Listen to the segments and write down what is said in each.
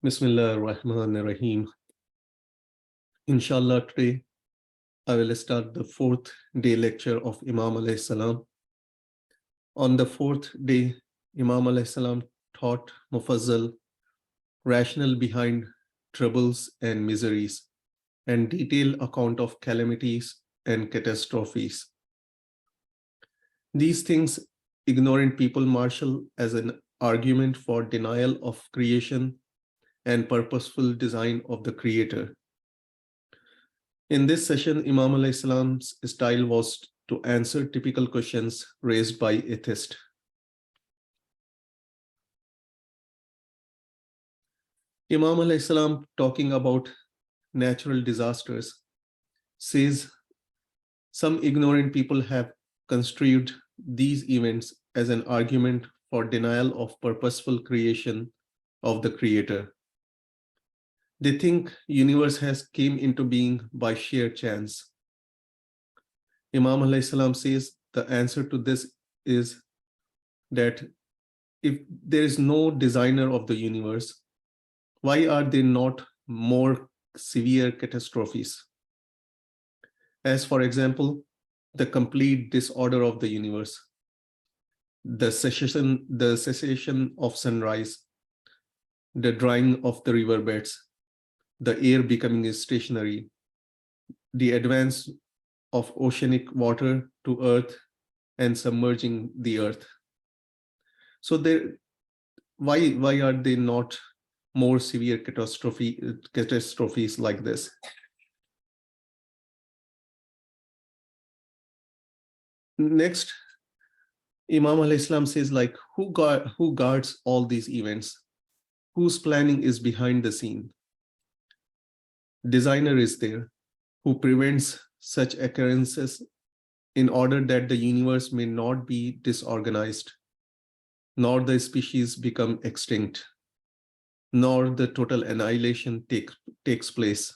Bismillah ar-Rahman ar-Rahim. Inshallah, today I will start the fourth day lecture of Imam alayhi salam. On the fourth day, Imam alayhi salam taught Mufaddhal rationale behind troubles and miseries and detailed account of calamities and catastrophes. These things ignorant people marshal as an argument for denial of creation and purposeful design of the Creator. In this session, Imam alayhi salam's style was to answer typical questions raised by atheists. Imam alayhi salam, talking about natural disasters, says some ignorant people have construed these events as an argument for denial of purposeful creation of the Creator. They think universe has came into being by sheer chance. Imam alayhi salam says the answer to this is that if there is no designer of the universe, why are there not more severe catastrophes? As for example, the complete disorder of the universe, the cessation of sunrise, the drying of the riverbeds, the air becoming stationary, the advance of oceanic water to earth and submerging the earth. So why are they not more severe catastrophes like this? Next, Imam alayhi salam says, like, who guards all these events? Whose planning is behind the scene? Designer is there who prevents such occurrences in order that the universe may not be disorganized, nor the species become extinct, nor the total annihilation takes place.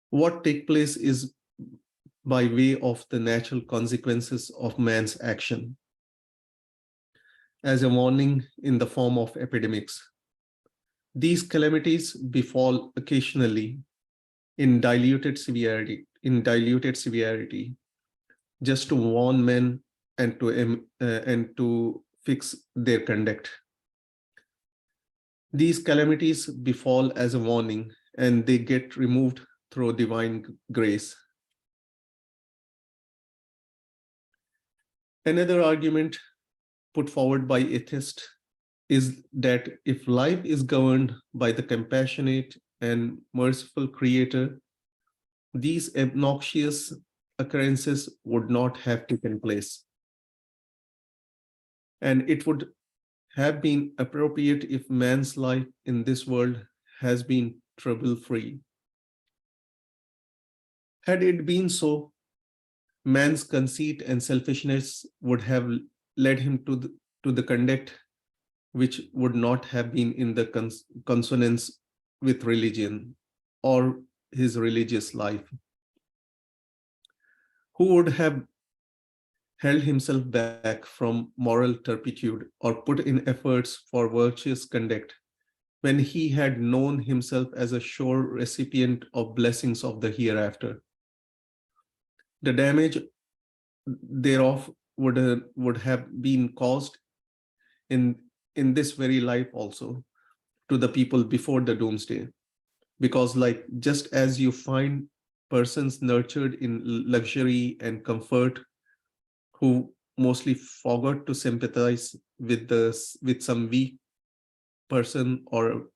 What takes place is by way of the natural consequences of man's action, as a warning in the form of epidemics. These calamities befall occasionally in diluted severity, just to warn men and to fix their conduct. These calamities befall as a warning, and they get removed through divine grace. Another argument put forward by atheists is that if life is governed by the compassionate and merciful Creator, these obnoxious occurrences would not have taken place. And it would have been appropriate if man's life in this world has been trouble-free. Had it been so, man's conceit and selfishness would have led him to the conduct which would not have been in the consonance with religion or his religious life. Who would have held himself back from moral turpitude or put in efforts for virtuous conduct when he had known himself as a sure recipient of blessings of the hereafter? The damage thereof would have been caused in this very life also to the people before the doomsday, because like just as you find persons nurtured in luxury and comfort who mostly forgot to sympathize with some weak person or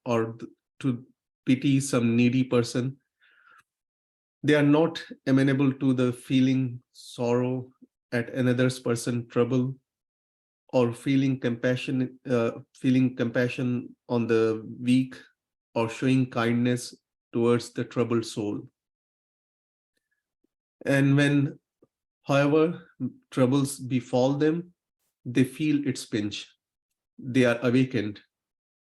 to pity some needy person, they are not amenable to the feeling sorrow at another's person trouble, or feeling compassion on the weak, or showing kindness towards the troubled soul. And when, however, troubles befall them, they feel its pinch. They are awakened.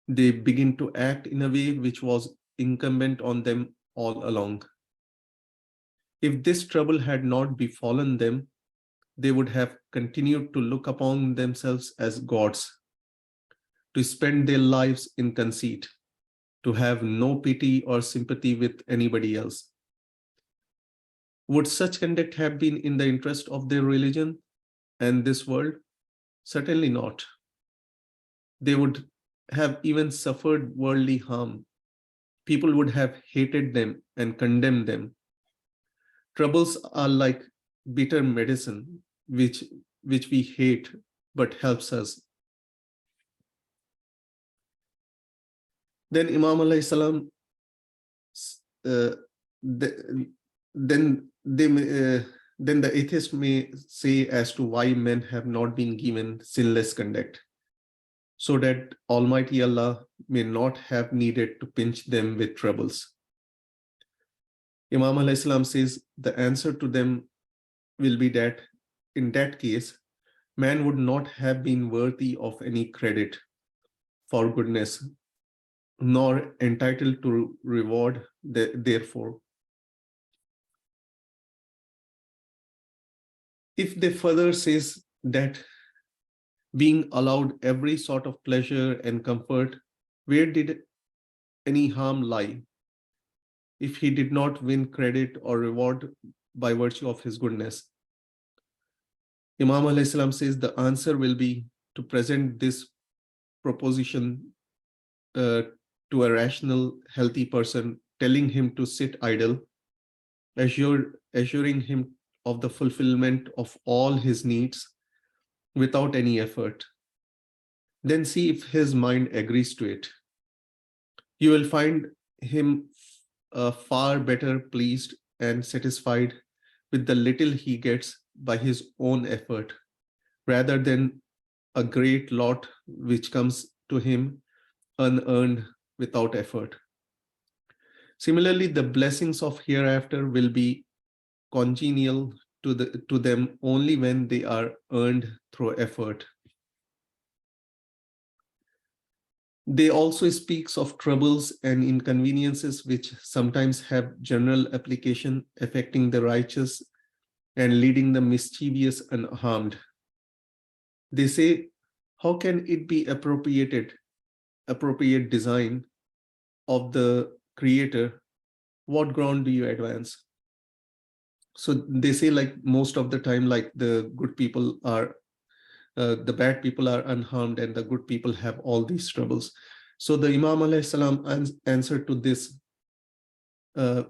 They begin to act in a way which was incumbent on them all along. If this trouble had not befallen them, they would have continued to look upon themselves as gods, to spend their lives in conceit, to have no pity or sympathy with anybody else. Would such conduct have been in the interest of their religion and this world? Certainly not. They would have even suffered worldly harm. People would have hated them and condemned them. Troubles are like bitter medicine, which we hate but helps us. Then Imam alayhi salam, then the atheist may say as to why men have not been given sinless conduct, so that Almighty Allah may not have needed to pinch them with troubles. Imam alayhi salam says the answer to them will be that in that case, man would not have been worthy of any credit for goodness, nor entitled to reward therefore. If they further says that being allowed every sort of pleasure and comfort, where did any harm lie? If he did not win credit or reward by virtue of his goodness. Imam alayhi salam says the answer will be to present this proposition to a rational, healthy person, telling him to sit idle, assuring him of the fulfillment of all his needs without any effort. Then see if his mind agrees to it. You will find him far better pleased and satisfied with the little he gets by his own effort, rather than a great lot which comes to him unearned without effort. Similarly, the blessings of hereafter will be congenial to them only when they are earned through effort. They also speaks of troubles and inconveniences which sometimes have general application, affecting the righteous and leading the mischievous unharmed. They say, how can it be appropriate design of the creator? What ground do you advance? So they say, like, most of the time, like, the good people are the bad people are unharmed and the good people have all these troubles. So the Imam alayhi salam answer to this, Imam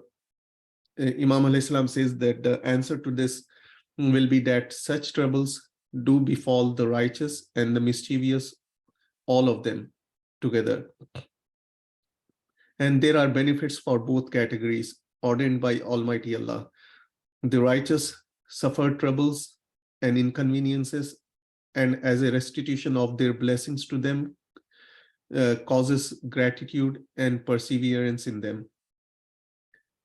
alayhi salam says that the answer to this will be that such troubles do befall the righteous and the mischievous, all of them together. And there are benefits for both categories ordained by Almighty Allah. The righteous suffer troubles and inconveniences, and as a restitution of their blessings to them, causes gratitude and perseverance in them.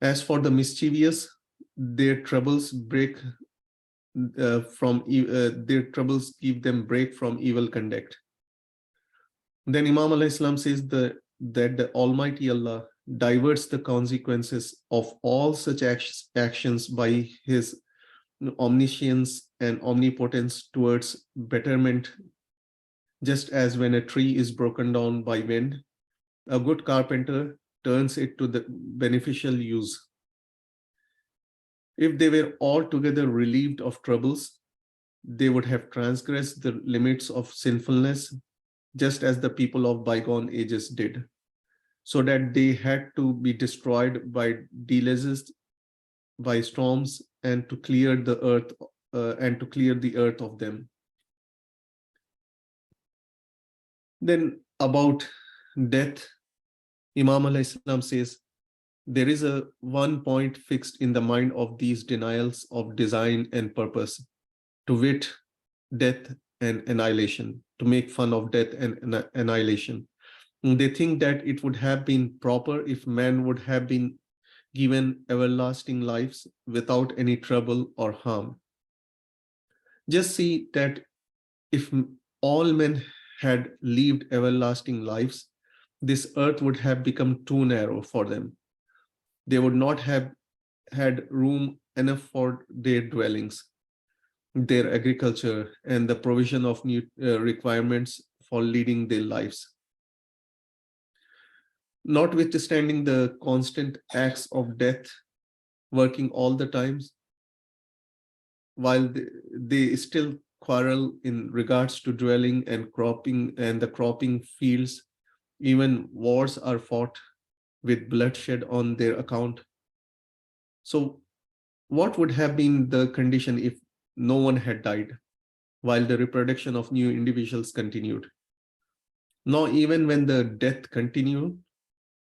As for the mischievous, their troubles give them break from evil conduct. Then Imam alayhi salam says that the Almighty Allah diverts the consequences of all such actions by his omniscience and omnipotence towards betterment, just as when a tree is broken down by wind, a good carpenter turns it to the beneficial use. If they were altogether relieved of troubles, they would have transgressed the limits of sinfulness, just as the people of bygone ages did, so that they had to be destroyed by delays, by storms, and to clear the earth of them. Then about death, Imam alayhi salam says, there is a one point fixed in the mind of these denials of design and purpose, to wit, death and annihilation, to make fun of death and annihilation. They think that it would have been proper if man would have been given everlasting lives without any trouble or harm. Just see that if all men had lived everlasting lives, this earth would have become too narrow for them. They would not have had room enough for their dwellings, their agriculture, and the provision of new requirements for leading their lives. Notwithstanding the constant acts of death working all the times, while they still quarrel in regards to dwelling and cropping and the cropping fields, even wars are fought with bloodshed on their account. So what would have been the condition if no one had died while the reproduction of new individuals continued? Now, even when the death continued,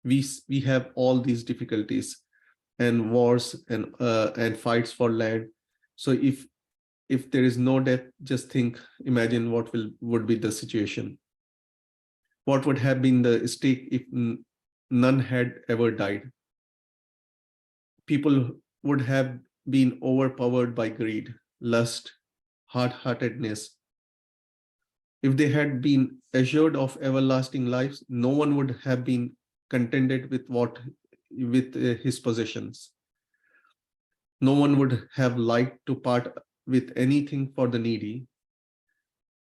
we have all these difficulties and wars and fights for land. So if there is no death, just imagine what would be the situation. What would have been the stake if none had ever died? People would have been overpowered by greed, lust, hard-heartedness. If they had been assured of everlasting lives, no one would have been contented with his possessions. No one would have liked to part with anything for the needy.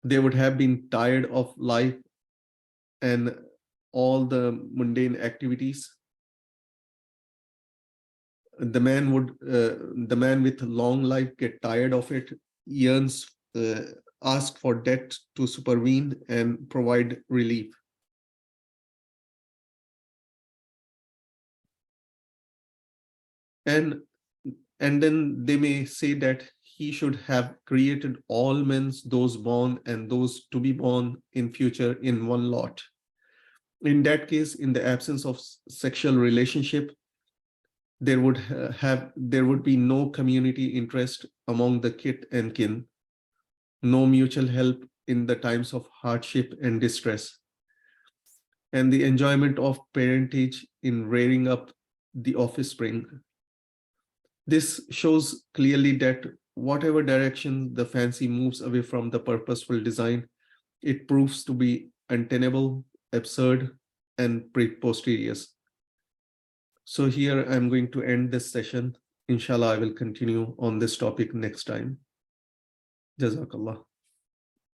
They would have been tired of life and all the mundane activities. The man with long life get tired of it, yearns, ask for death to supervene and provide relief. And then they may say that he should have created all men, those born and those to be born in future, in one lot. In that case, in the absence of sexual relationship, there would be no community interest among the kith and kin, no mutual help in the times of hardship and distress, and the enjoyment of parentage in rearing up the offspring. This shows clearly that whatever direction the fancy moves away from the purposeful design, it proves to be untenable, absurd, and preposterous. So here I'm going to end this session. Inshallah, I will continue on this topic next time. Jazakallah.